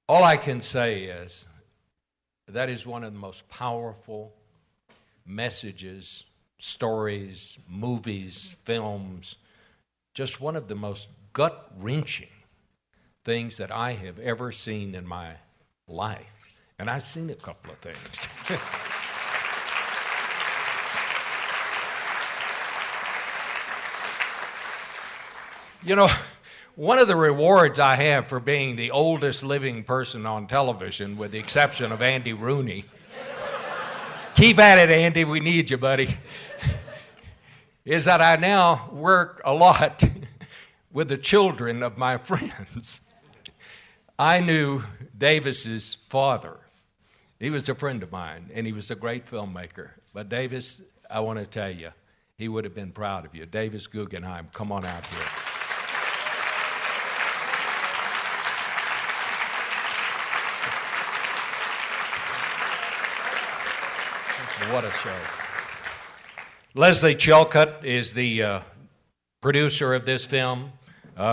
All I can say is that is one of the most powerful messages, stories, movies, films, just one of the most gut-wrenching things that I have ever seen in my life. And I've seen a couple of things. You know, one of the rewards I have for being the oldest living person on television, with the exception of Andy Rooney, keep at it, Andy, we need you, buddy, is that I now work a lot with the children of my friends. I knew Davis's father. He was a friend of mine, and he was a great filmmaker. But Davis, I want to tell you, he would have been proud of you. Davis Guggenheim, come on out here. What a show. Lesley Chilcott is the producer of this film.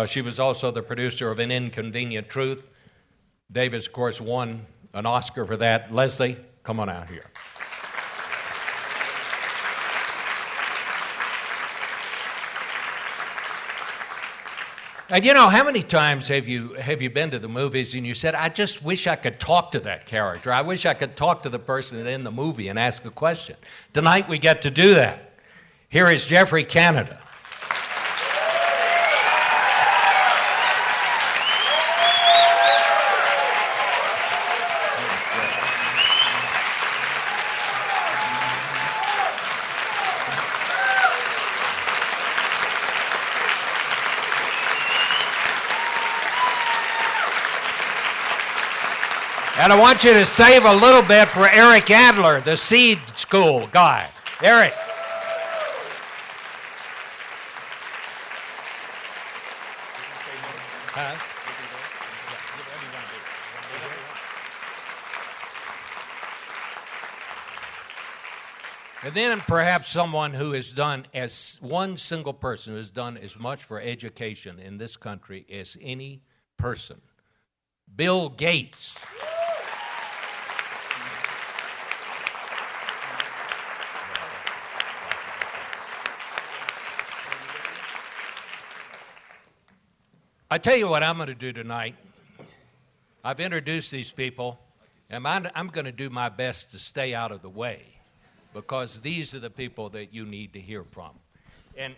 She was also the producer of An Inconvenient Truth. Davis, of course, won an Oscar for that. Lesley, come on out here. And you know, how many times have you been to the movies and you said, I just wish I could talk to that character. I wish I could talk to the person in the movie and ask a question. Tonight we get to do that. Here is Geoffrey Canada. And I want you to save a little bit for Eric Adler, the seed school guy. Eric. And then perhaps someone who has done, as one single person who has done as much for education in this country as any person, Bill Gates. I tell you what I'm going to do tonight. I've introduced these people, and I'm going to do my best to stay out of the way, because these are the people that you need to hear from. And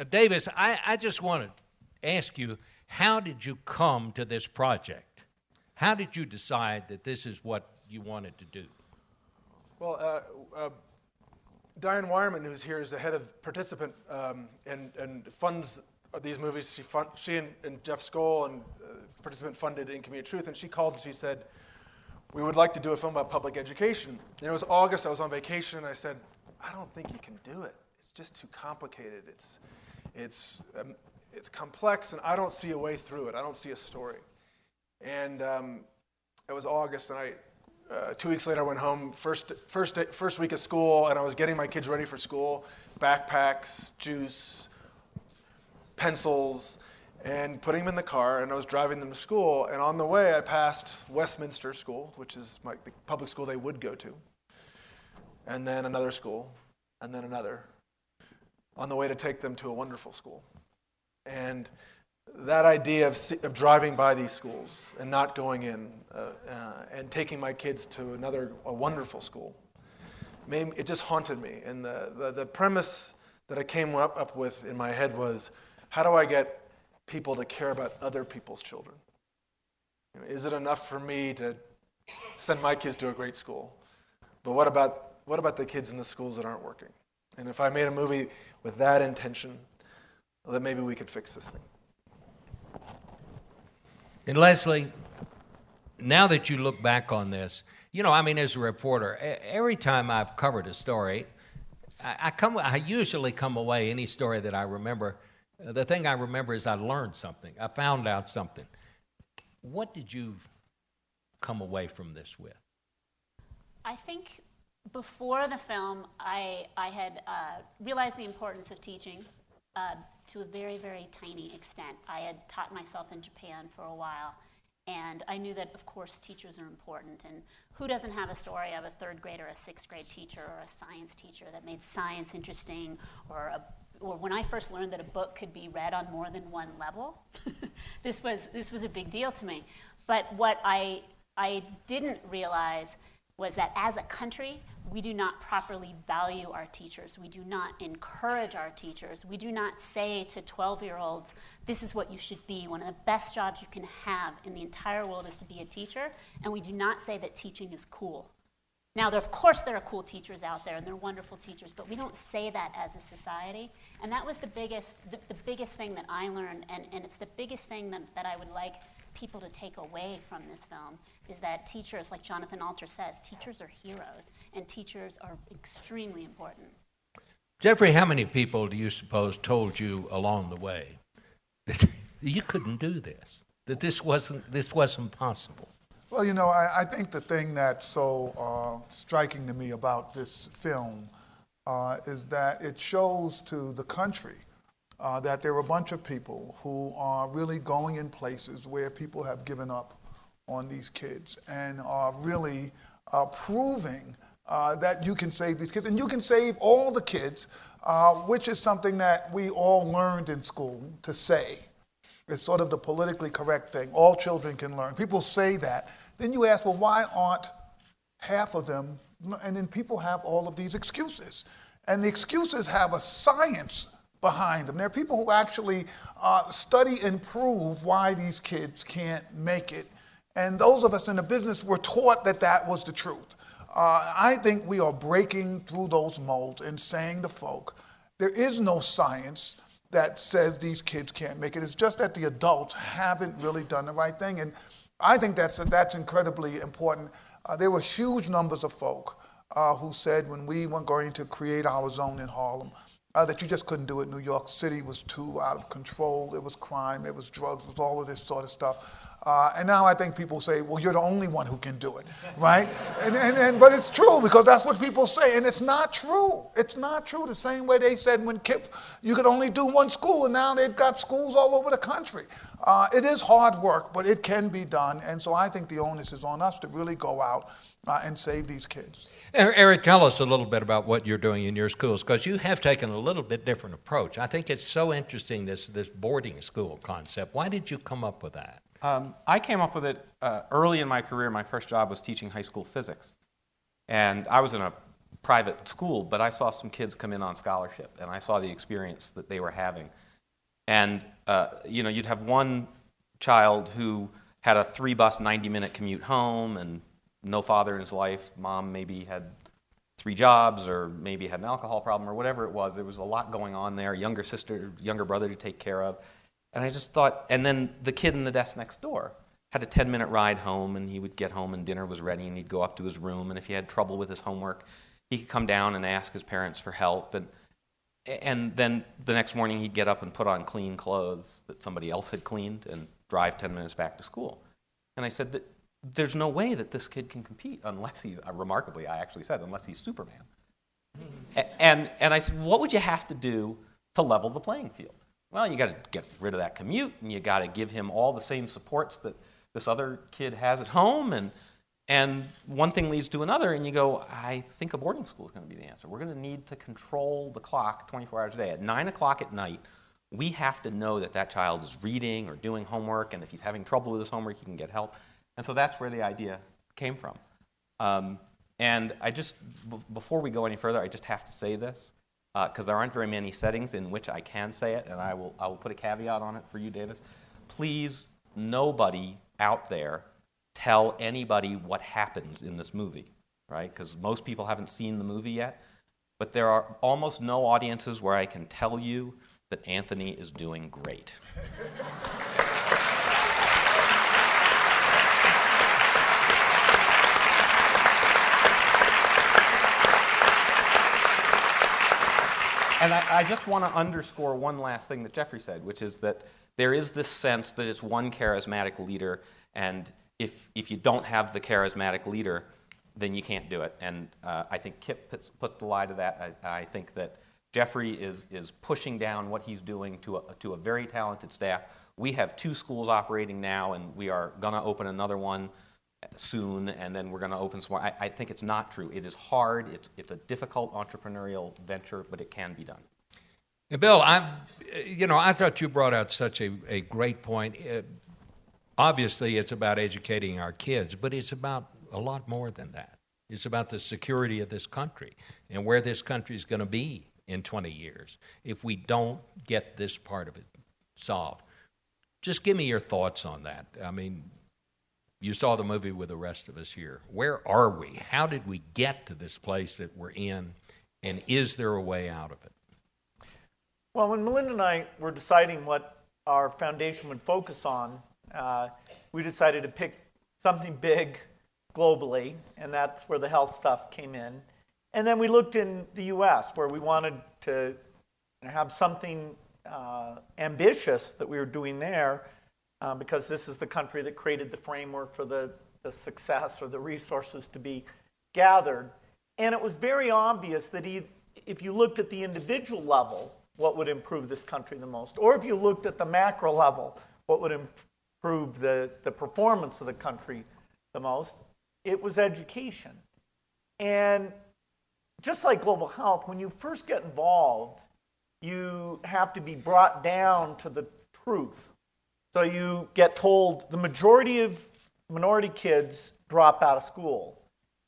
Davis, I just want to ask you, how did you come to this project? How did you decide that this is what you wanted to do? Well, Diane Wireman, who's here, is the head of participant and funds these movies. She and Jeff Skoll and participant funded Inconvenient Truth, and she called and she said, we would like to do a film about public education. And it was August, I was on vacation, and I said, I don't think you can do it. It's just too complicated. It's complex, and I don't see a way through it. I don't see a story. And it was August, and 2 weeks later I went home, first week of school, and I was getting my kids ready for school, backpacks, juice, pencils, and putting them in the car, and I was driving them to school, and on the way I passed Westminster School, which is the public school they would go to, and then another school, and then another, on the way to take them to a wonderful school. And that idea of driving by these schools and not going in and taking my kids to a wonderful school, it just haunted me. And the premise that I came up with in my head was, how do I get people to care about other people's children? Is it enough for me to send my kids to a great school? But what about the kids in the schools that aren't working? And if I made a movie with that intention, well, then maybe we could fix this thing. And Lesley, now that you look back on this, as a reporter, every time I've covered a story, I usually come away, any story that I remember, the thing I remember is I learned something. I found out something. What did you come away from this with? I think before the film, I had realized the importance of teaching to a very, very tiny extent. I had taught myself in Japan for a while, And I knew that, of course, teachers are important. And who doesn't have a story of a third grade or a sixth grade teacher or a science teacher that made science interesting, or when I first learned that a book could be read on more than one level, this was a big deal to me. But what I didn't realize was that as a country, we do not properly value our teachers. We do not encourage our teachers. We do not say to 12-year-olds, this is what you should be. One of the best jobs you can have in the entire world is to be a teacher. And we do not say that teaching is cool. Now, of course, there are cool teachers out there, and they're wonderful teachers, but we don't say that as a society. And that was the biggest thing that I learned, and it's the biggest thing that I would like people to take away from this film, is that teachers, like Jonathan Alter says, teachers are heroes, and teachers are extremely important. Geoffrey, how many people do you suppose told you along the way that you couldn't do this, that this wasn't possible? Well, you know, I think the thing that's so striking to me about this film is that it shows to the country that there are a bunch of people who are really going in places where people have given up on these kids and are really proving that you can save these kids. And you can save all the kids, which is something that we all learned in school to say. It's sort of the politically correct thing. All children can learn. People say that. Then you ask, well, why aren't half of them? And then people have all of these excuses. And the excuses have a science behind them. There are people who actually study and prove why these kids can't make it. And those of us in the business were taught that that was the truth. I think we are breaking through those molds and saying to folk, there is no science that says these kids can't make it. It's just that the adults haven't really done the right thing. And I think that's incredibly important. There were huge numbers of folk who said when we were going to create our zone in Harlem, that you just couldn't do it. New York City was too out of control. It was crime, it was drugs, it was all of this sort of stuff. And now I think people say, well, you're the only one who can do it, right? But it's true, because that's what people say, and it's not true. It's not true. The same way they said when KIPP, you could only do one school, and now they've got schools all over the country. It is hard work, but it can be done, and so I think the onus is on us to really go out and save these kids. Eric, tell us a little bit about what you're doing in your schools, because you have taken a little bit different approach. I think it's so interesting, this boarding school concept. Why did you come up with that? I came up with it early in my career. My first job was teaching high school physics. And I was in a private school, but I saw some kids come in on scholarship, and I saw the experience that they were having. And, you'd have one child who had a 3-bus, 90-minute commute home and no father in his life. Mom maybe had 3 jobs, or maybe had an alcohol problem, or whatever it was. There was a lot going on there, younger sister, younger brother to take care of. And I just thought, and then the kid in the desk next door had a 10-minute ride home, and he would get home and dinner was ready, and he'd go up to his room, and if he had trouble with his homework, he could come down and ask his parents for help. And then the next morning he'd get up and put on clean clothes that somebody else had cleaned and drive 10 minutes back to school. And I said that there's no way that this kid can compete unless he's, remarkably, I actually said, unless he's Superman. And I said, what would you have to do to level the playing field? Well, you got to get rid of that commute, and you got to give him all the same supports that this other kid has at home, and one thing leads to another, and you go, I think a boarding school is going to be the answer. We're going to need to control the clock 24 hours a day. At 9 o'clock at night, we have to know that that child is reading or doing homework, and if he's having trouble with his homework, he can get help. And so that's where the idea came from. And I just, before we go any further, I just have to say this, because there aren't very many settings in which I can say it, and I will put a caveat on it for you, Davis. Please, nobody out there tell anybody what happens in this movie, right? Because most people haven't seen the movie yet. But there are almost no audiences where I can tell you that Anthony is doing great. And I just want to underscore one last thing that Geoffrey said, which is that there is this sense that it's one charismatic leader, and if you don't have the charismatic leader, then you can't do it. And I think Kip put the lie to that. I think that Geoffrey is pushing down what he's doing to a very talented staff we have 2 schools operating now, and we are going to open another one soon, and then we're going to open some more. I think it's not true. It is hard. It's a difficult entrepreneurial venture, but it can be done. Bill, I thought you brought out such a great point. Obviously, it's about educating our kids, but it's about a lot more than that. It's about the security of this country and where this country is going to be in 20 years if we don't get this part of it solved. Just give me your thoughts on that. I mean, you saw the movie with the rest of us here. Where are we? How did we get to this place that we're in, and is there a way out of it? Well, when Melinda and I were deciding what our foundation would focus on, we decided to pick something big globally, and that's where the health stuff came in. And then we looked in the U.S., where we wanted to have something ambitious that we were doing there, because this is the country that created the framework for the success or the resources to be gathered. And it was very obvious that if you looked at the individual level, what would improve this country the most, or if you looked at the macro level, what would improve the performance of the country the most, it was education. And just like global health, when you first get involved, you have to be brought down to the truth. So you get told the majority of minority kids drop out of school.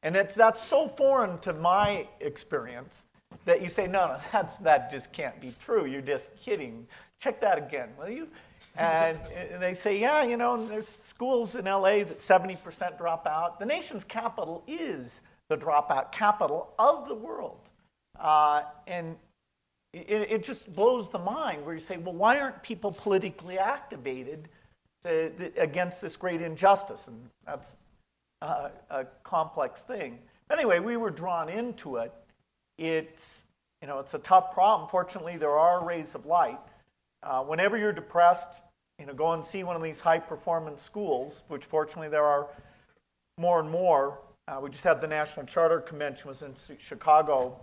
And that's so foreign to my experience that you say, no, that just can't be true. You're just kidding. Check that again, will you? And they say, yeah, there's schools in LA that 70% drop out. The nation's capital is the dropout capital of the world. And it just blows the mind where you say, well, why aren't people politically activated against this great injustice? And that's a complex thing. Anyway, we were drawn into it. It's a tough problem. Fortunately, there are rays of light. Whenever you're depressed, go and see one of these high-performance schools, which fortunately there are more and more. We just had the National Charter Convention was in Chicago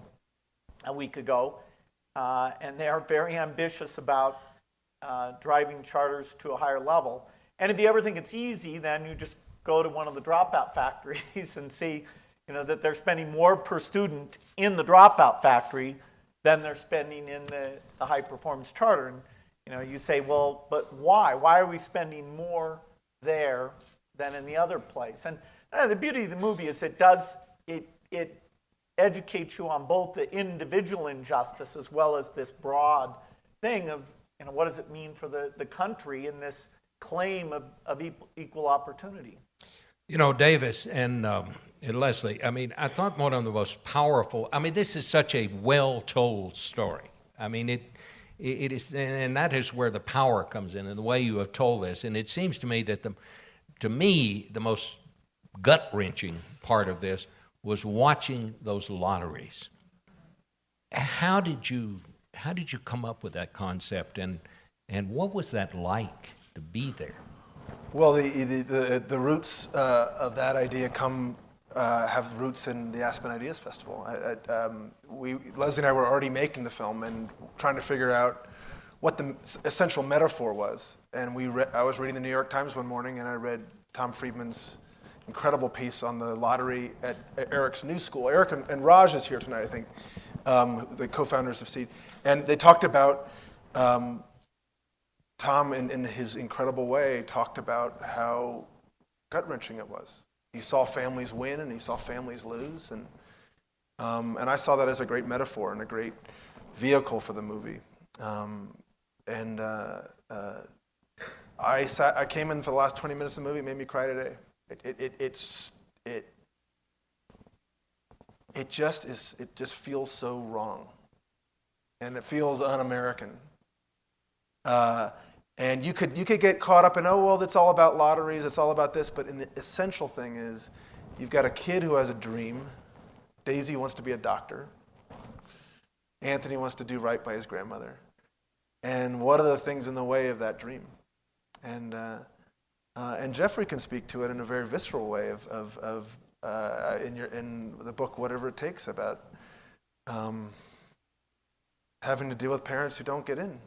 a week ago, and they are very ambitious about driving charters to a higher level. And if you ever think it's easy, then you just go to one of the dropout factories and see that they're spending more per student in the dropout factory than they're spending in the high-performance charter. And you say, well, but why? Why are we spending more there than in the other place? And the beauty of the movie is it educates you on both the individual injustice as well as this broad thing of what does it mean for the country in this claim of equal opportunity. Davis and Lesley, I thought one of the most powerful, this is such a well-told story. It is, and that is where the power comes in the way you have told this. And it seems to me that the most gut-wrenching part of this was watching those lotteries. How did you come up with that concept, and what was that like to be there? Well, the roots of that idea have roots in the Aspen Ideas Festival. Lesley and I were already making the film and trying to figure out what the essential metaphor was. And I was reading the New York Times one morning, and I read Tom Friedman's incredible piece on the lottery at Eric's new school. Eric and Raj is here tonight, I think, the co-founders of Seed. And they talked about, Tom, in his incredible way, talked about how gut-wrenching it was. He saw families win and he saw families lose. And I saw that as a great metaphor and a great vehicle for the movie. I came in for the last 20 minutes of the movie. It made me cry today. It just feels so wrong, and it feels un-American. And you could get caught up in, it's all about lotteries, it's all about this, but the essential thing is you've got a kid who has a dream. Daisy wants to be a doctor. Anthony wants to do right by his grandmother. And what are the things in the way of that dream? And Geoffrey can speak to it in a very visceral way in the book Whatever It Takes, about having to deal with parents who don't get in.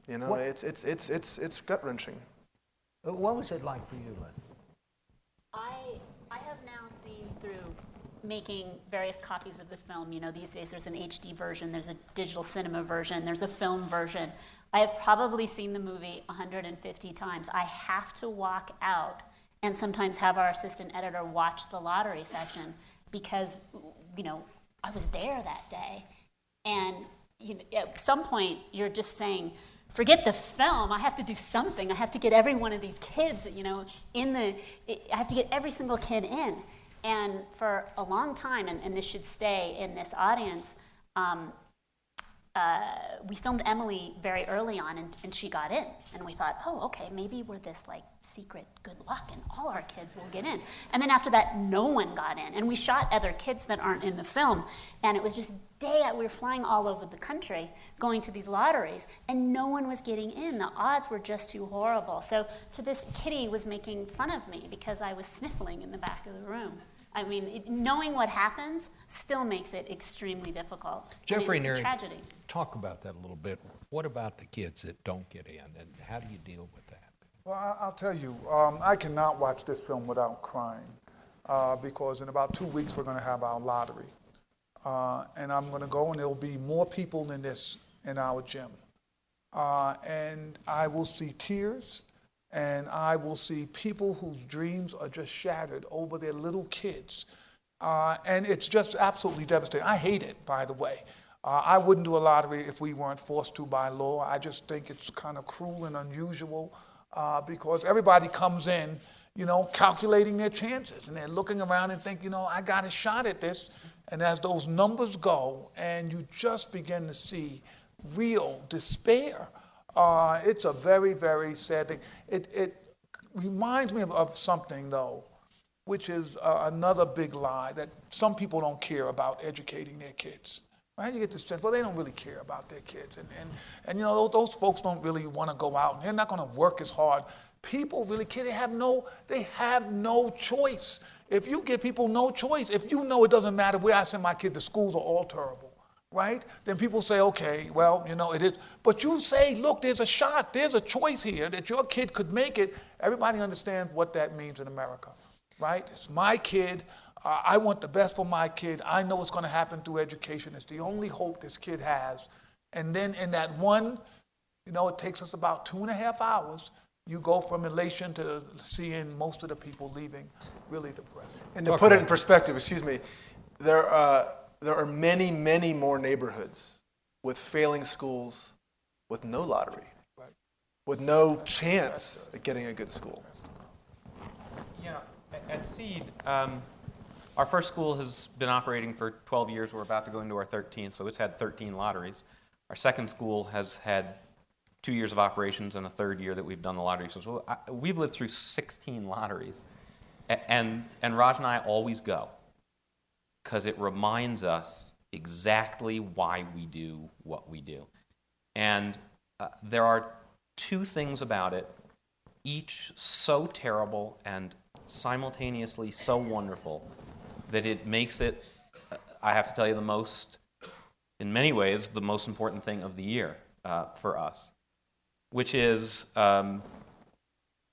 You know, What- it's gut wrenching. What was it like for you, Lesley? I have now seen through making various copies of the film, you know, these days there's an HD version, there's a digital cinema version, there's a film version. I have probably seen the movie 150 times. I have to walk out and sometimes have our assistant editor watch the lottery section because, you know, I was there that day. And you know, at some point, you're just saying, forget the film, I have to do something. I have to get every one of these kids, you know, I have to get every single kid in. And for a long time, and this should stay in this audience, we filmed Emily very early on, and she got in. And we thought, oh, okay, maybe we're this like secret good luck, and all our kids will get in. And then after that, no one got in. And we shot other kids that aren't in the film, and it was just we were flying all over the country, going to these lotteries, and no one was getting in. The odds were just too horrible. So to this, Kitty was making fun of me because I was sniffling in the back of the room. I mean, knowing what happens still makes it extremely difficult. Jeffrey, It's a tragedy. talk about that a little bit. What about the kids that don't get in, and how do you deal with that? Well, I'll tell you, I cannot watch this film without crying because in about 2 weeks we're going to have our lottery. And I'm going to go, and there'll be more people than this in our gym. And I will see tears, and I will see people whose dreams are just shattered over their little kids. And it's just absolutely devastating. I hate it, by the way. I wouldn't do a lottery if we weren't forced to by law. I just think it's kind of cruel and unusual because everybody comes in, you know, calculating their chances, and they're looking around and think, you know, I got a shot at this. And as those numbers go, and you just begin to see real despair, it's a very, very sad thing. It reminds me of something, though, which is another big lie, that some people don't care about educating their kids. Right? You get this sense, well, they don't really care about their kids. And you know, those folks don't really want to go out, and they're not going to work as hard. People really care. They have no choice. If you give people no choice, if you know it doesn't matter where I send my kid, the schools are all terrible, right? Then people say, okay, well, you know, it is. But you say, look, there's a shot, there's a choice here that your kid could make it. Everybody understands what that means in America, right? It's my kid. I want the best for my kid. I know what's going to happen through education. It's the only hope this kid has. And then in that one, you know, it takes us about 2.5 hours. You go from elation to seeing most of the people leaving really depressed. And to put it in perspective, excuse me, there are many, many more neighborhoods with failing schools with no lottery, with no chance at getting a good school. You know, at Seed, our first school has been operating for 12 years. We're about to go into our 13th, so it's had 13 lotteries. Our second school has had 2 years of operations and a third year that we've done the lottery. So we've lived through 16 lotteries. And Raj and I always go because it reminds us exactly why we do what we do. And there are two things about it, each so terrible and simultaneously so wonderful that it makes it, I have to tell you, in many ways, the most important thing of the year for us, which is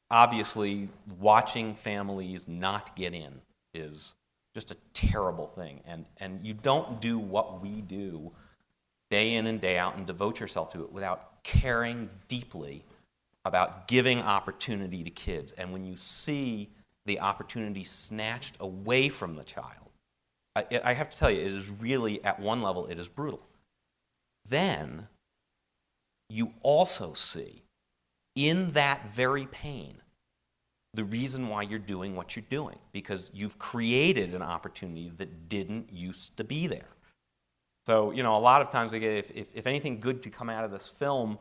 obviously watching families not get in is just a terrible thing. And you don't do what we do day in and day out and devote yourself to it without caring deeply about giving opportunity to kids. And when you see the opportunity snatched away from the child, I have to tell you, it is really, at one level, it is brutal. Then you also see in that very pain the reason why you're doing what you're doing, because you've created an opportunity that didn't used to be there. So, you know, a lot of times we get, if anything good could come out of this film,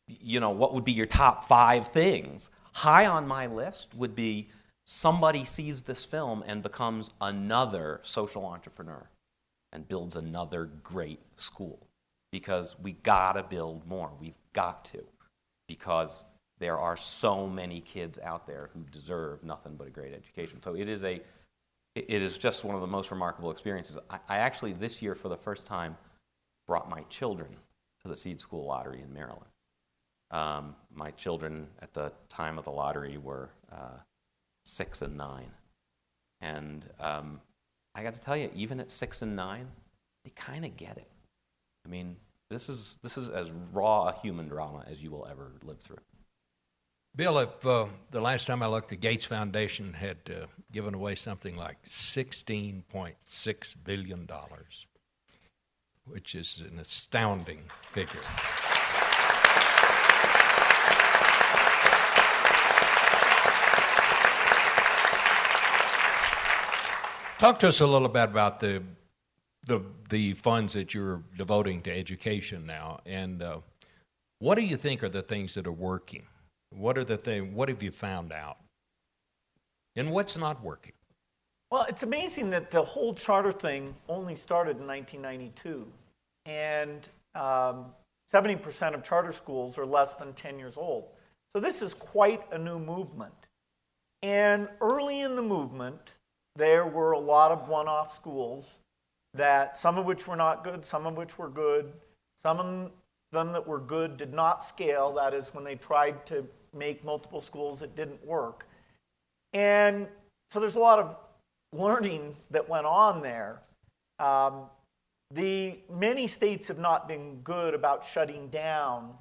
you know, what would be your top 5 things? High on my list would be somebody sees this film and becomes another social entrepreneur and builds another great school. Because we gotta build more. We've got to. Because there are so many kids out there who deserve nothing but a great education. So it is just one of the most remarkable experiences. I actually, this year, for the first time, brought my children to the Seed School Lottery in Maryland. My children at the time of the lottery were 6 and 9. And I got to tell you, even at 6 and 9, they kind of get it. I mean, this is as raw a human drama as you will ever live through. Bill, if the last time I looked, the Gates Foundation had given away something like $16.6 billion, which is an astounding figure. Talk to us a little bit about the funds that you're devoting to education now, and what do you think are the things that are working? What have you found out? And what's not working? Well, it's amazing that the whole charter thing only started in 1992. And 70% of charter schools are less than 10 years old. So this is quite a new movement. And early in the movement, there were a lot of one-off schools, that some of which were not good, some of which were good. Some of them that were good did not scale. That is, when they tried to make multiple schools, it didn't work. And so there's a lot of learning that went on there. Many states have not been good about shutting down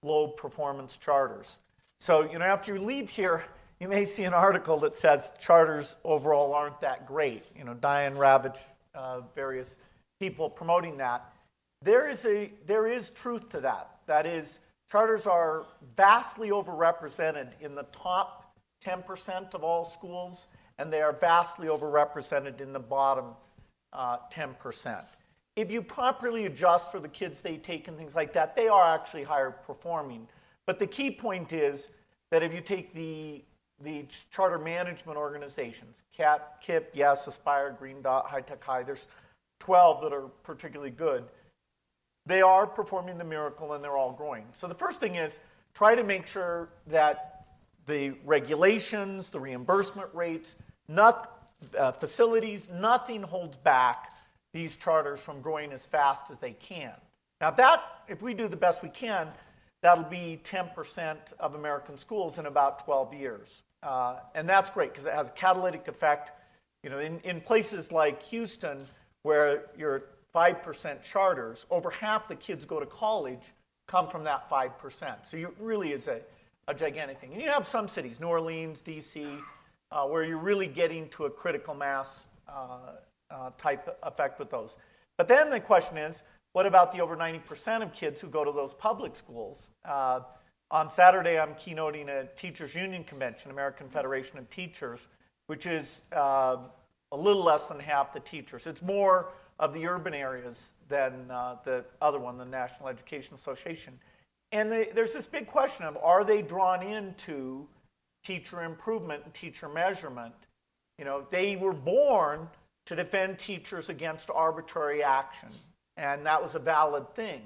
low-performance charters. So, after you leave here, you may see an article that says charters overall aren't that great. Diane Ravitch, various people promoting that. There is truth to that. That is, charters are vastly overrepresented in the top 10% of all schools, and they are vastly overrepresented in the bottom 10%. If you properly adjust for the kids they take and things like that, they are actually higher performing. But the key point is that if you take the charter management organizations, CAP, KIP, YES, Aspire, Green Dot, High Tech High, there's 12 that are particularly good. They are performing the miracle and they're all growing. So the first thing is try to make sure that the regulations, the reimbursement rates, facilities, nothing holds back these charters from growing as fast as they can. Now if we do the best we can, that'll be 10% of American schools in about 12 years. And that's great because it has a catalytic effect. In places like Houston, where you're 5% charters, over half the kids go to college come from that 5%. So it really is a gigantic thing. And you have some cities, New Orleans, D.C., where you're really getting to a critical mass type effect with those. But then the question is, what about the over 90% of kids who go to those public schools? On Saturday, I'm keynoting a teachers' union convention, American Federation of Teachers, which is a little less than half the teachers. It's more of the urban areas than the other one, the National Education Association. And there's this big question of, are they drawn into teacher improvement and teacher measurement? They were born to defend teachers against arbitrary action, and that was a valid thing.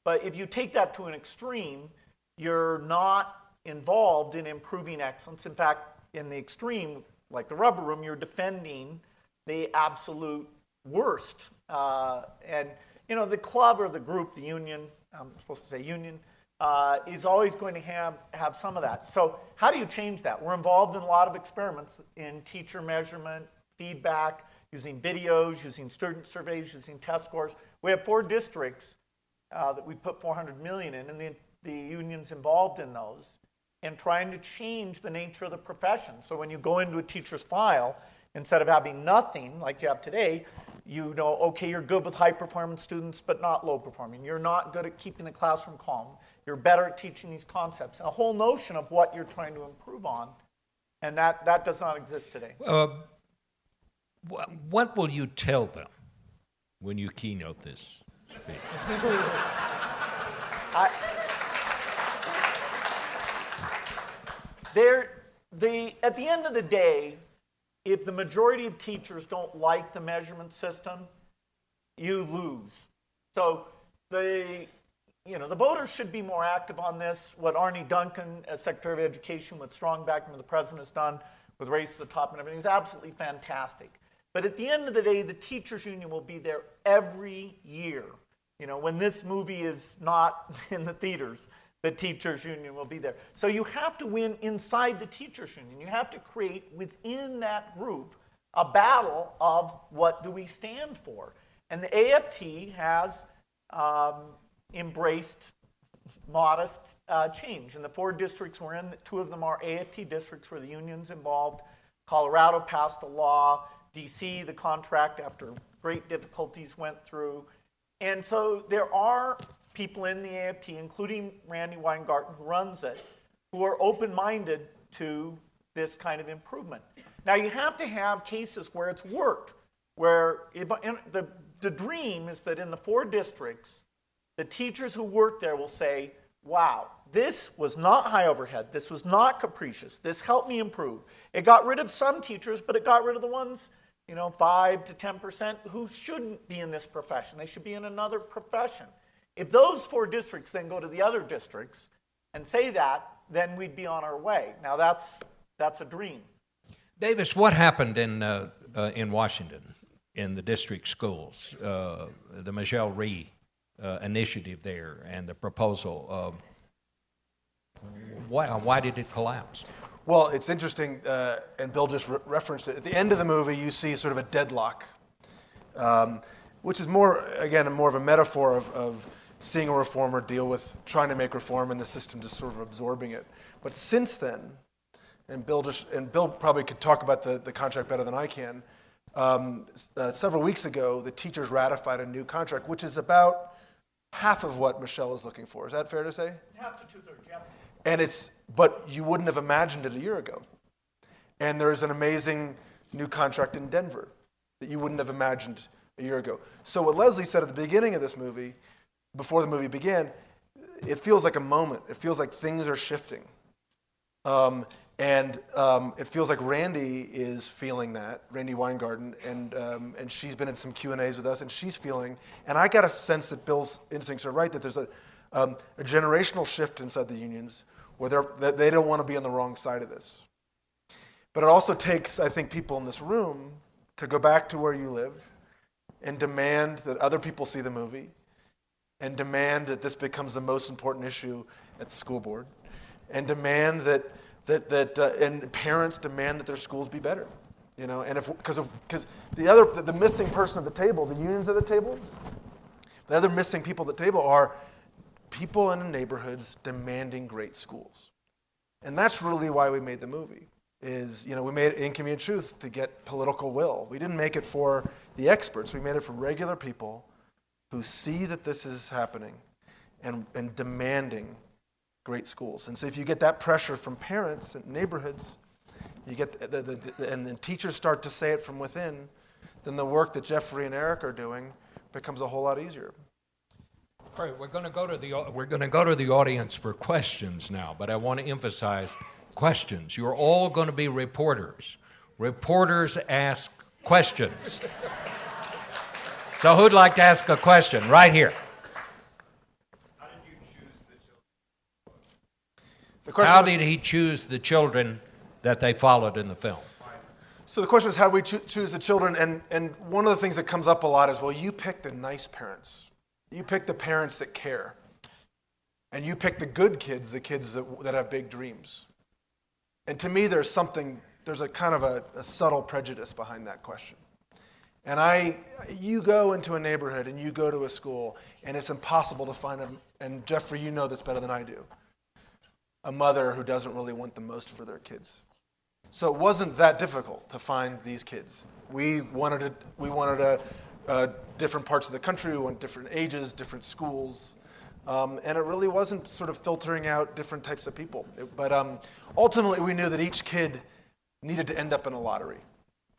But if you take that to an extreme, you're not involved in improving excellence. In fact, in the extreme, like the rubber room, you're defending the absolute worst. And the club or the group, the union, I'm supposed to say union, is always going to have some of that. So how do you change that? We're involved in a lot of experiments in teacher measurement, feedback, using videos, using student surveys, using test scores. We have 4 districts that we put $400 million in, and the union's involved in those, and trying to change the nature of the profession. So when you go into a teacher's file, instead of having nothing like you have today, okay, you're good with high-performance students, but not low-performing. You're not good at keeping the classroom calm. You're better at teaching these concepts. A whole notion of what you're trying to improve on, and that does not exist today. What will you tell them when you keynote this speech? At the end of the day, if the majority of teachers don't like the measurement system, you lose. So the voters should be more active on this. What Arne Duncan, as Secretary of Education, with strong backing of the president, has done with Race to the Top and everything is absolutely fantastic. But at the end of the day, the teachers union will be there every year. When this movie is not in the theaters, the teachers union will be there. So you have to win inside the teachers union. You have to create within that group a battle of what do we stand for. And the AFT has embraced modest change. In the 4 districts we're in, 2 of them are AFT districts where the union's involved. Colorado passed a law. DC, the contract after great difficulties went through. And so there are people in the AFT, including Randy Weingarten, who runs it, who are open-minded to this kind of improvement. Now, you have to have cases where it's worked, where the dream is that in the 4 districts, the teachers who work there will say, wow, this was not high overhead, this was not capricious, this helped me improve. It got rid of some teachers, but it got rid of the ones, 5 to 10% who shouldn't be in this profession. They should be in another profession. If those 4 districts then go to the other districts and say that, then we'd be on our way. Now that's a dream. Davis, what happened in Washington in the district schools? The Michelle Rhee initiative there and the proposal. Why did it collapse? Well, it's interesting, and Bill just referenced it. At the end of the movie, you see sort of a deadlock, which is more of a metaphor of seeing a reformer deal with trying to make reform and the system just sort of absorbing it. But since then, and Bill probably could talk about the contract better than I can. Several weeks ago, the teachers ratified a new contract, which is about half of what Michelle is looking for. Is that fair to say? Half to 2/3, yeah. But you wouldn't have imagined it a year ago. And there's an amazing new contract in Denver that you wouldn't have imagined a year ago. So what Lesley said at the beginning of this movie, before the movie began, it feels like a moment. It feels like things are shifting. And it feels like Randy is feeling that, Randy Weingarten, and she's been in some Q&As with us, and she's feeling, and I got a sense that Bill's instincts are right, that there's a generational shift inside the unions where they don't want to be on the wrong side of this. But it also takes, I think, people in this room to go back to where you live and demand that other people see the movie and demand that this becomes the most important issue at the school board and demand and parents demand that their schools be better, and because the missing person at the table, the unions at the table, the other missing people at the table are people in the neighborhoods demanding great schools, and that's really why we made the movie. We made it in Community Truth to get political will. We didn't make it for the experts. We made it for regular people who see that this is happening and demanding great schools. And so if you get that pressure from parents and neighborhoods, you get and the teachers start to say it from within, then the work that Geoffrey and Eric are doing becomes a whole lot easier. All right, we're going to go to the audience for questions now, but I want to emphasize questions. You're all going to be reporters. Reporters ask questions. So who'd like to ask a question? Right here. How did he choose the children that they followed in the film? So the question is, how do we choose the children? And one of the things that comes up a lot is, well, you pick the nice parents. You pick the parents that care. And you pick the good kids, the kids that have big dreams. And to me, there's a kind of a subtle prejudice behind that question. And you go into a neighborhood and you go to a school, and it's impossible to find them. And Geoffrey, you know this better than I do. A mother who doesn't really want the most for their kids. So it wasn't that difficult to find these kids. We wanted different parts of the country, we wanted different ages, different schools, and it really wasn't sort of filtering out different types of people. But ultimately, we knew that each kid needed to end up in a lottery.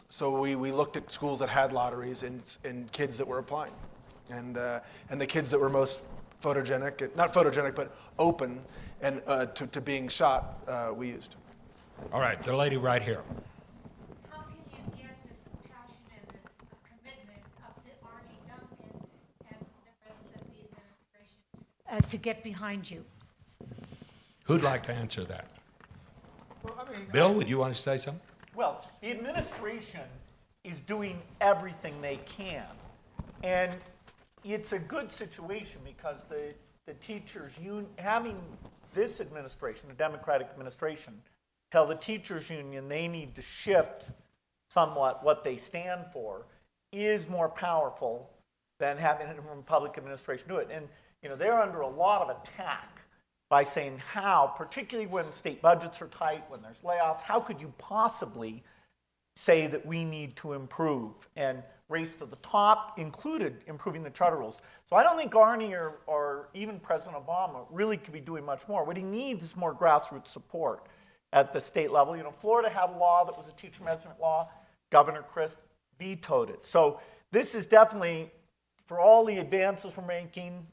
So we looked at schools that had lotteries and kids that were applying, and the kids that were most photogenic, not photogenic, but open and to being shot, we used. All right, the lady right here. How can you get this passion and this commitment up to Arnie Duncan and the rest of the administration to get behind you? Who'd like to answer that? Bill, would you want to say something? Well, the administration is doing everything they can. And it's a good situation because the the teachers, having this administration, the Democratic administration, tell the teachers union they need to shift somewhat what they stand for is more powerful than having a Republican administration do it. And they're under a lot of attack by saying how, particularly when state budgets are tight, when there's layoffs, how could you possibly say that we need to improve? And Race to the Top included improving the charter rules. So I don't think Arnie or even President Obama really could be doing much more. What he needs is more grassroots support at the state level. Florida had a law that was a teacher measurement law. Governor Christ vetoed it. So this is definitely, for all the advances we're making,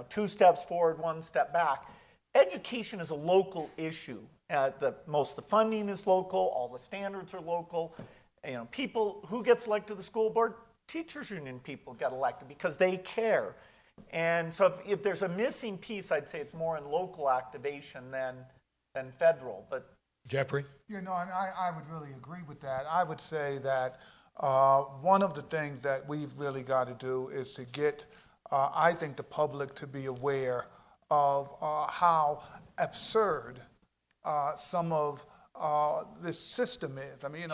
2 steps forward, 1 step back. Education is a local issue. The funding is local. All the standards are local. People who gets elected to the school board, teachers union people get elected because they care. And so if there's a missing piece, I'd say it's more in local activation than federal. But Geoffrey? And I would really agree with that. I would say that one of the things that we've really got to do is to get, I think, the public to be aware of how absurd some of this system is. I mean,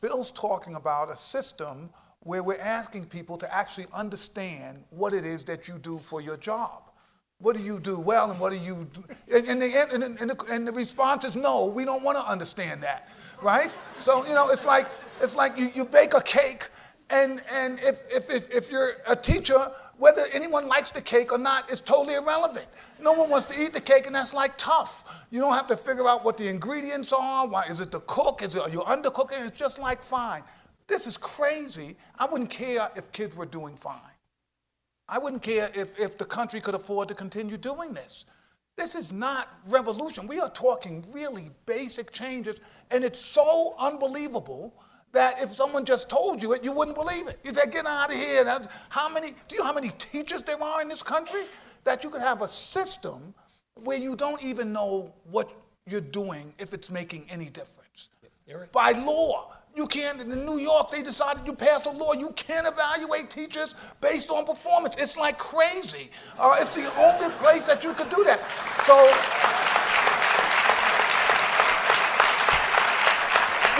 Bill's talking about a system where we're asking people to actually understand what it is that you do for your job. What do you do well, and what do you do? And the response is no, we don't want to understand that, right? So, it's like you bake a cake, and if you're a teacher, whether anyone likes the cake or not is totally irrelevant. No one wants to eat the cake, and that's like tough. You don't have to figure out what the ingredients are. Why is it the cook? Are you undercooking? It's just like fine. This is crazy. I wouldn't care if kids were doing fine. I wouldn't care if the country could afford to continue doing this. This is not revolution. We are talking really basic changes, and it's so unbelievable that if someone just told you it, you wouldn't believe it. You'd say, get out of here. Do you know how many teachers there are in this country? That you could have a system where you don't even know what you're doing if it's making any difference. Eric? By law. You can't, in New York, they decided you pass a law, you can't evaluate teachers based on performance. It's like crazy. It's the only place that you could do that. So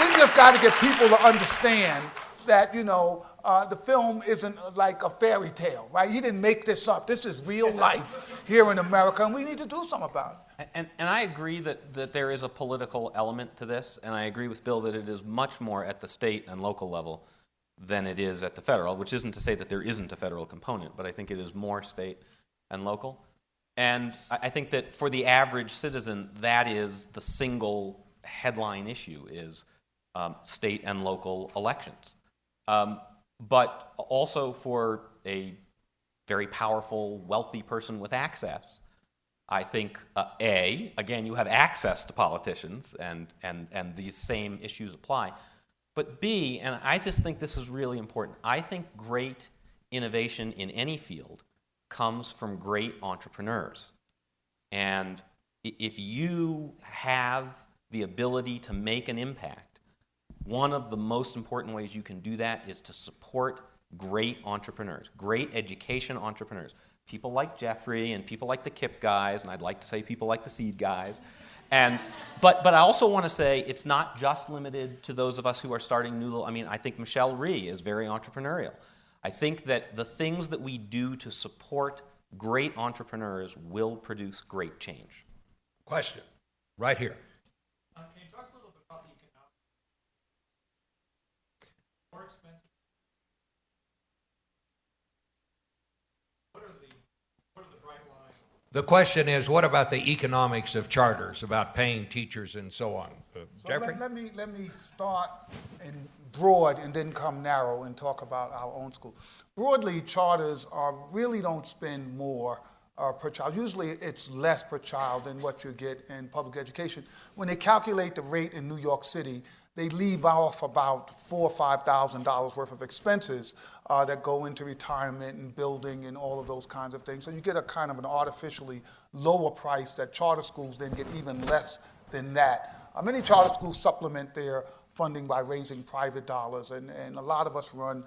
we just got to get people to understand that, the film isn't like a fairy tale, right? He didn't make this up. This is real life here in America, and we need to do something about it. And I agree that there is a political element to this, and I agree with Bill that it is much more at the state and local level than it is at the federal, which isn't to say that there isn't a federal component, but I think it is more state and local. And I think that for the average citizen, that is the single headline issue is state and local elections. But also for a very powerful, wealthy person with access, I think, again, you have access to politicians, and these same issues apply. But B, and I just think this is really important, I think great innovation in any field comes from great entrepreneurs. And if you have the ability to make an impact, one of the most important ways you can do that is to support great entrepreneurs, great education entrepreneurs. People like Geoffrey and people like the KIP guys, and I'd like to say people like the SEED guys. But I also want to say it's not just limited to those of us who are starting new. I think Michelle Rhee is very entrepreneurial. I think that the things that we do to support great entrepreneurs will produce great change. Question, right here. Can you talk a little bit about the economics? More expensive. What are the bright lines? The question is, what about the economics of charters, about paying teachers and so on? Geoffrey? Let me start in broad and then come narrow and talk about our own school. Broadly, charters really don't spend more per child. Usually it's less per child than what you get in public education. When they calculate the rate in New York City, they leave off about $4,000 or $5,000 worth of expenses that go into retirement and building and all of those kinds of things. So you get a kind of an artificially lower price that charter schools then get even less than that. Many charter schools supplement their funding by raising private dollars, and a lot of us run,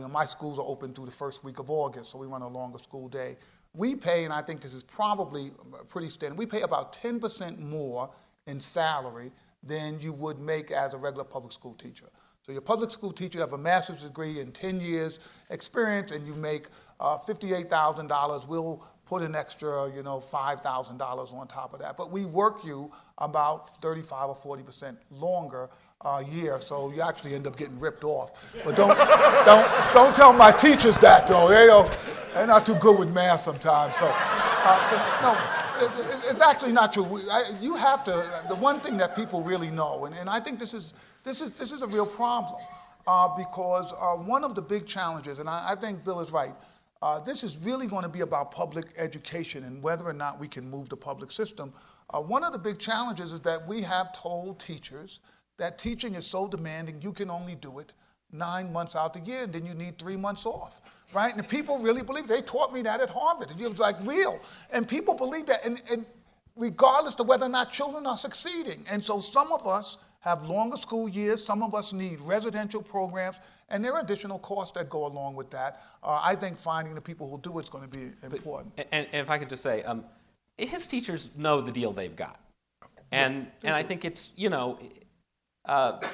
my schools are open through the first week of August, so we run a longer school day. we pay, and I think this is probably pretty standard, we pay about 10% more in salary than you would make as a regular public school teacher. So your public school teacher, you have a master's degree and 10 years experience, and you make $58,000. We'll put an extra, $5,000 on top of that. But we work you about 35 or 40% longer a year, so you actually end up getting ripped off. But don't tell my teachers that, though. They're not too good with math sometimes. So no, it's actually not true. You have to. The one thing that people really know, and I think this is a real problem, because one of the big challenges, and I think Bill is right. This is really going to be about public education and whether or not we can move the public system. One of the big challenges is that we have told teachers that teaching is so demanding you can only do it 9 months out the year, and then you need 3 months off, right? And people really believe. They taught me that at Harvard, and it was like real. And people believe that, and regardless of whether or not children are succeeding. And so some of us have longer school years, some of us need residential programs, and there are additional costs that go along with that. I think finding the people who do it is going to be important. And if I could just say, his teachers know the deal they've got. And I think it's,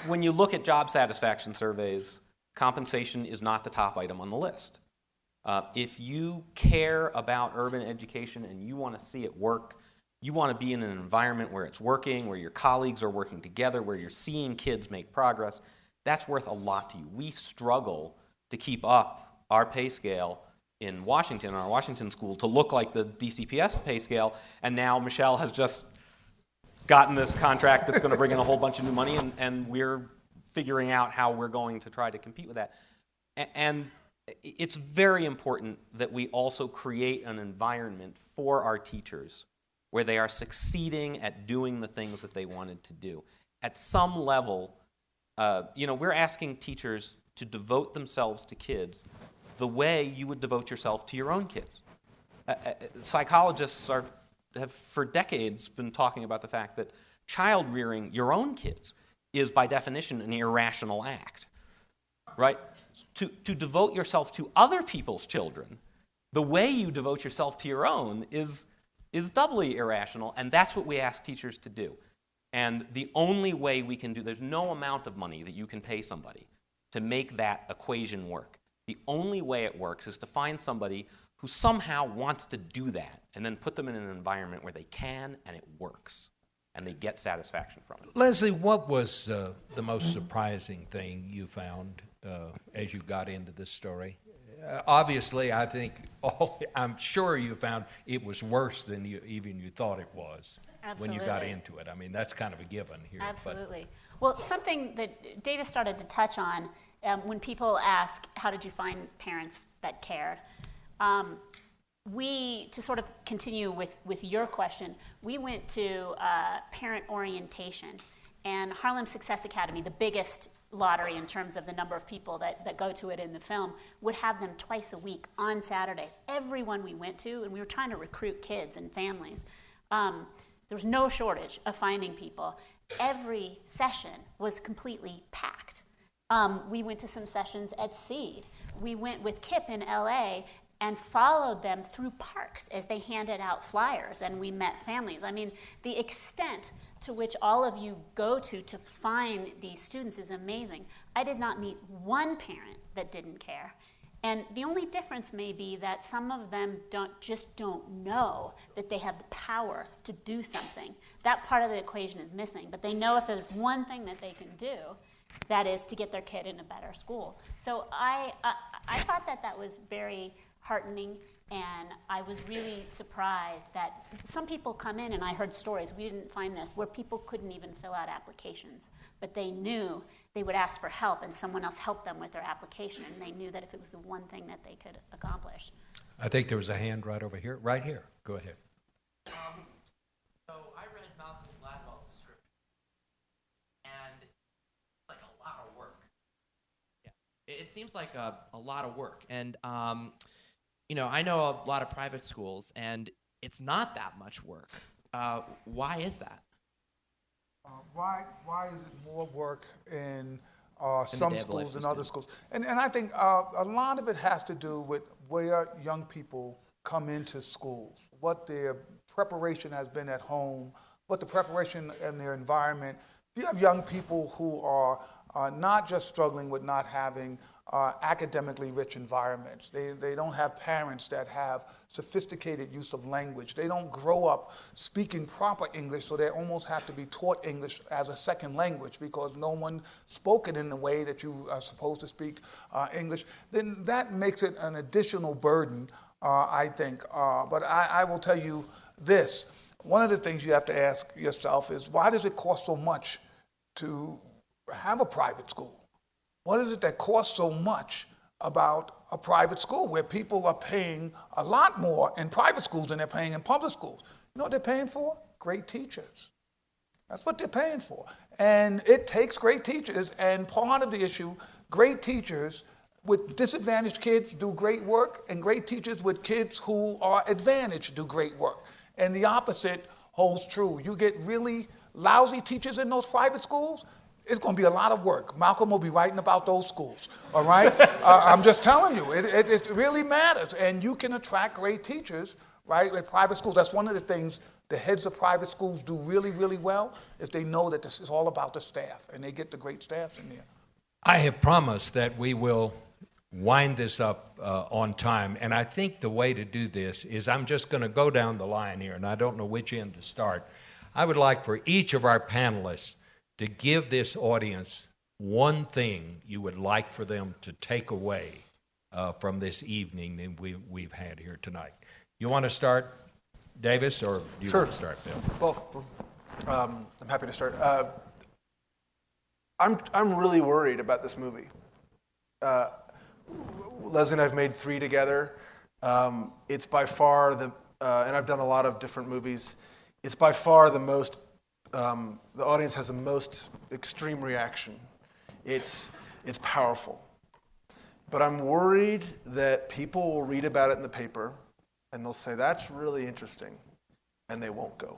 when you look at job satisfaction surveys, compensation is not the top item on the list. If you care about urban education and you want to see it work, you want to be in an environment where it's working, where your colleagues are working together, where you're seeing kids make progress, that's worth a lot to you. We struggle to keep up our pay scale in Washington, our Washington school, to look like the DCPS pay scale, and now Michelle has just gotten this contract that's going to bring in a whole bunch of new money, and we're figuring out how we're going to try to compete with that. And it's very important that we also create an environment for our teachers where they are succeeding at doing the things that they wanted to do. At some level, we're asking teachers to devote themselves to kids the way you would devote yourself to your own kids. Psychologists have for decades been talking about the fact that child rearing your own kids is by definition an irrational act, right? To devote yourself to other people's children, the way you devote yourself to your own is doubly irrational, and that's what we ask teachers to do. And the only way we can there's no amount of money that you can pay somebody to make that equation work. The only way it works is to find somebody who somehow wants to do that and then put them in an environment where they can and it works and they get satisfaction from it. Lesley, what was the most surprising thing you found as you got into this story? Obviously, I'm sure you found it was worse than you thought it was. Absolutely. When you got into it. I mean, that's kind of a given here. Absolutely. Well, something that Davis started to touch on, when people ask, how did you find parents that cared? To sort of continue with your question, we went to parent orientation, and Harlem Success Academy, the biggest lottery in terms of the number of people that go to it in the film, would have them twice a week on Saturdays. Everyone we went to, and we were trying to recruit kids and families. There was no shortage of finding people. Every session was completely packed. We went to some sessions at Seed. We went with Kip in LA and followed them through parks as they handed out flyers, and we met families. I mean, the extent to which all of you go to find these students is amazing. I did not meet one parent that didn't care. And the only difference may be that some of them just don't know that they have the power to do something. That part of the equation is missing, but they know if there's one thing that they can do, that is to get their kid in a better school. So I thought that was very heartening, and I was really surprised that some people come in, and I heard stories, we didn't find this, where people couldn't even fill out applications, but they knew they would ask for help and someone else helped them with their application, and they knew that if it was the one thing that they could accomplish. I think there was a hand right over here. Right here. Go ahead. So I read Malcolm Gladwell's description, and it's like a lot of work. Yeah, it seems like a lot of work, and I know a lot of private schools, and it's not that much work. Why is that? Why is it more work in some schools than other schools? And I think a lot of it has to do with where young people come into schools, what their preparation has been at home, what the preparation in their environment. If you have young people who are not just struggling with not having academically rich environments, they don't have parents that have sophisticated use of language, they don't grow up speaking proper English, so they almost have to be taught English as a second language because no one spoke it in the way that you are supposed to speak English, then that makes it an additional burden, I think. But I will tell you this. One of the things you have to ask yourself is, why does it cost so much to have a private school? What is it that costs so much about a private school where people are paying a lot more in private schools than they're paying in public schools? You know what they're paying for? Great teachers. That's what they're paying for. And it takes great teachers, and part of the issue, great teachers with disadvantaged kids do great work, and great teachers with kids who are advantaged do great work. And the opposite holds true. You get really lousy teachers in those private schools, it's going to be a lot of work. Malcolm will be writing about those schools, all right? I'm just telling you, it really matters. And you can attract great teachers, right, at private schools. That's one of the things the heads of private schools do really, really well, is they know that this is all about the staff, and they get the great staff in there. I have promised that we will wind this up on time, and I think the way to do this is I'm just going to go down the line here, and I don't know which end to start. I would like for each of our panelists to give this audience one thing you would like for them to take away from this evening that we've had here tonight. You want to start, Davis, or do you want to start, Bill? Well, I'm happy to start. I'm really worried about this movie. Lesley and I have made 3 together. It's by far and I've done a lot of different movies. It's by far the most, the audience has the most extreme reaction. It's powerful. But I'm worried that people will read about it in the paper and they'll say, that's really interesting, and they won't go.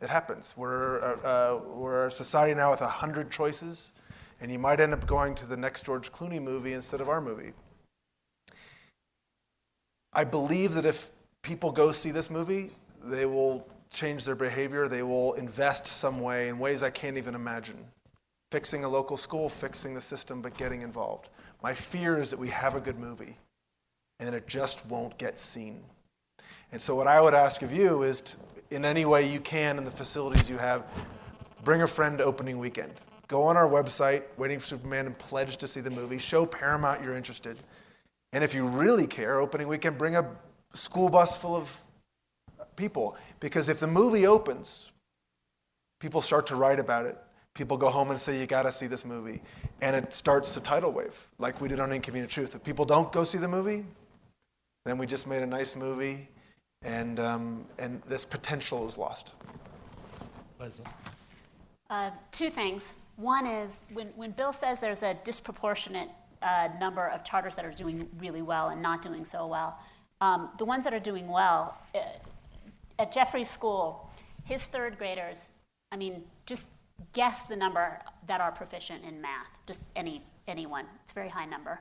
It happens. We're a society now with 100 choices, and you might end up going to the next George Clooney movie instead of our movie. I believe that if people go see this movie, they will change their behavior. They will invest some way in ways I can't even imagine. Fixing a local school, fixing the system, but getting involved. My fear is that we have a good movie, and it just won't get seen. And so what I would ask of you is, in any way you can in the facilities you have, bring a friend to opening weekend. Go on our website, Waiting for Superman, and pledge to see the movie. Show Paramount you're interested. And if you really care, opening weekend, bring a school bus full of people. Because if the movie opens, people start to write about it. People go home and say, you got to see this movie. And it starts a tidal wave, like we did on Inconvenient Truth. If people don't go see the movie, then we just made a nice movie, and this potential is lost. Lesley? 2 things. One is, when Bill says there's a disproportionate number of charters that are doing really well and not doing so well, the ones that are doing well, at Geoffrey's school, his 3rd graders, I mean, just guess the number that are proficient in math. Just anyone. It's a very high number.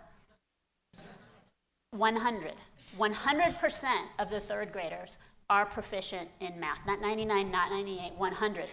100. 100% of the 3rd graders are proficient in math. Not 99, not 98, 100.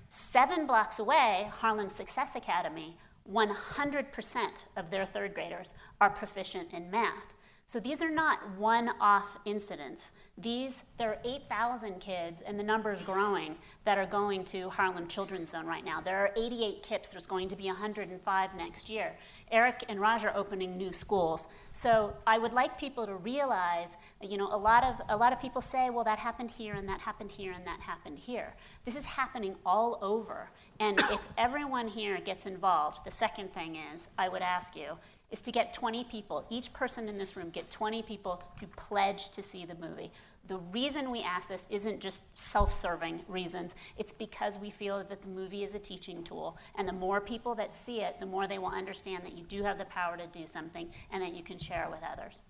7 blocks away, Harlem Success Academy, 100% of their 3rd graders are proficient in math. So these are not one-off incidents. There are 8,000 kids, and the number's growing, that are going to Harlem Children's Zone right now. There are 88 KIPS. There's going to be 105 next year. Eric and Raj are opening new schools. So I would like people to realize, a lot of people say, well, that happened here, and that happened here, and that happened here. This is happening all over. And if everyone here gets involved, the second thing is, I would ask you, is to get 20 people, each person in this room, get 20 people to pledge to see the movie. The reason we ask this isn't just self-serving reasons. It's because we feel that the movie is a teaching tool. And the more people that see it, the more they will understand that you do have the power to do something and that you can share it with others.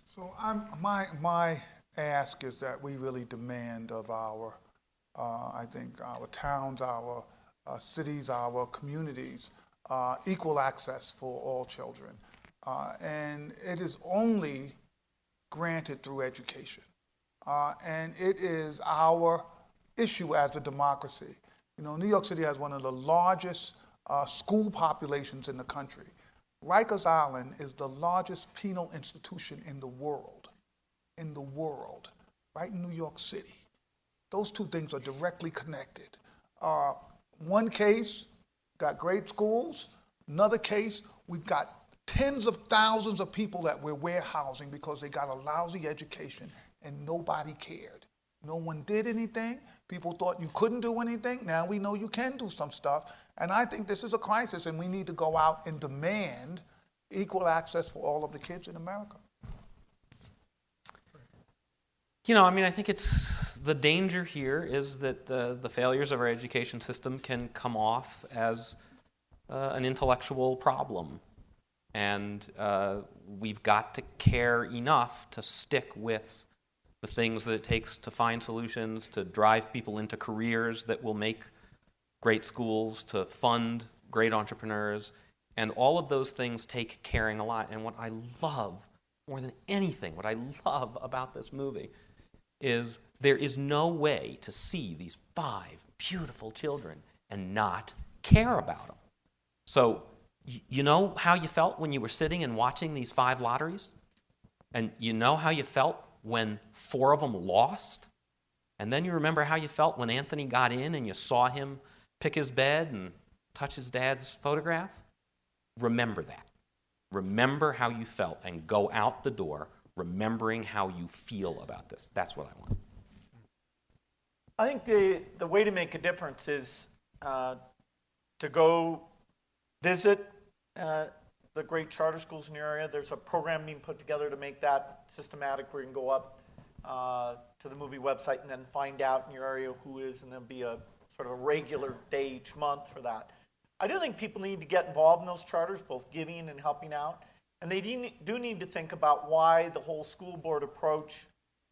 So my ask is that we really demand of our, I think, our towns, our cities, our communities, equal access for all children. And it is only granted through education. And it is our issue as a democracy. You know, New York City has one of the largest school populations in the country. Rikers Island is the largest penal institution in the world, right in New York City. Those two things are directly connected. One case, got great schools. Another case, we've got tens of thousands of people that we're warehousing because they got a lousy education and nobody cared. No one did anything. People thought you couldn't do anything. Now we know you can do some stuff. And I think this is a crisis, and we need to go out and demand equal access for all of the kids in America. You know, I mean, I think it's the danger here is that the failures of our education system can come off as an intellectual problem. And we've got to care enough to stick with the things that it takes to find solutions, to drive people into careers that will make great schools, to fund great entrepreneurs. And all of those things take caring a lot. And what I love, more than anything, what I love about this movie is there is no way to see these 5 beautiful children and not care about them. So you know how you felt when you were sitting and watching these 5 lotteries? And you know how you felt when 4 of them lost? And then you remember how you felt when Anthony got in and you saw him pick his bed and touch his dad's photograph? Remember that. Remember how you felt and go out the door remembering how you feel about this. That's what I want. I think the way to make a difference is to go visit the great charter schools in your area. There's a program being put together to make that systematic where you can go up to the movie website and then find out in your area who is, and there'll be a sort of a regular day each month for that. I do think people need to get involved in those charters, both giving and helping out. And they do need to think about why the whole school board approach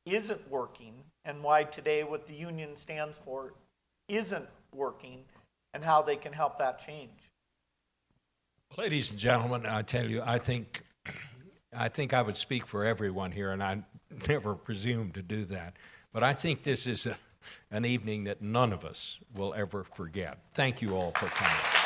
isn't working and why today what the union stands for isn't working and how they can help that change. Ladies and gentlemen, I tell you, I think I would speak for everyone here, and I never presume to do that. But I think this is an evening that none of us will ever forget. Thank you all for coming.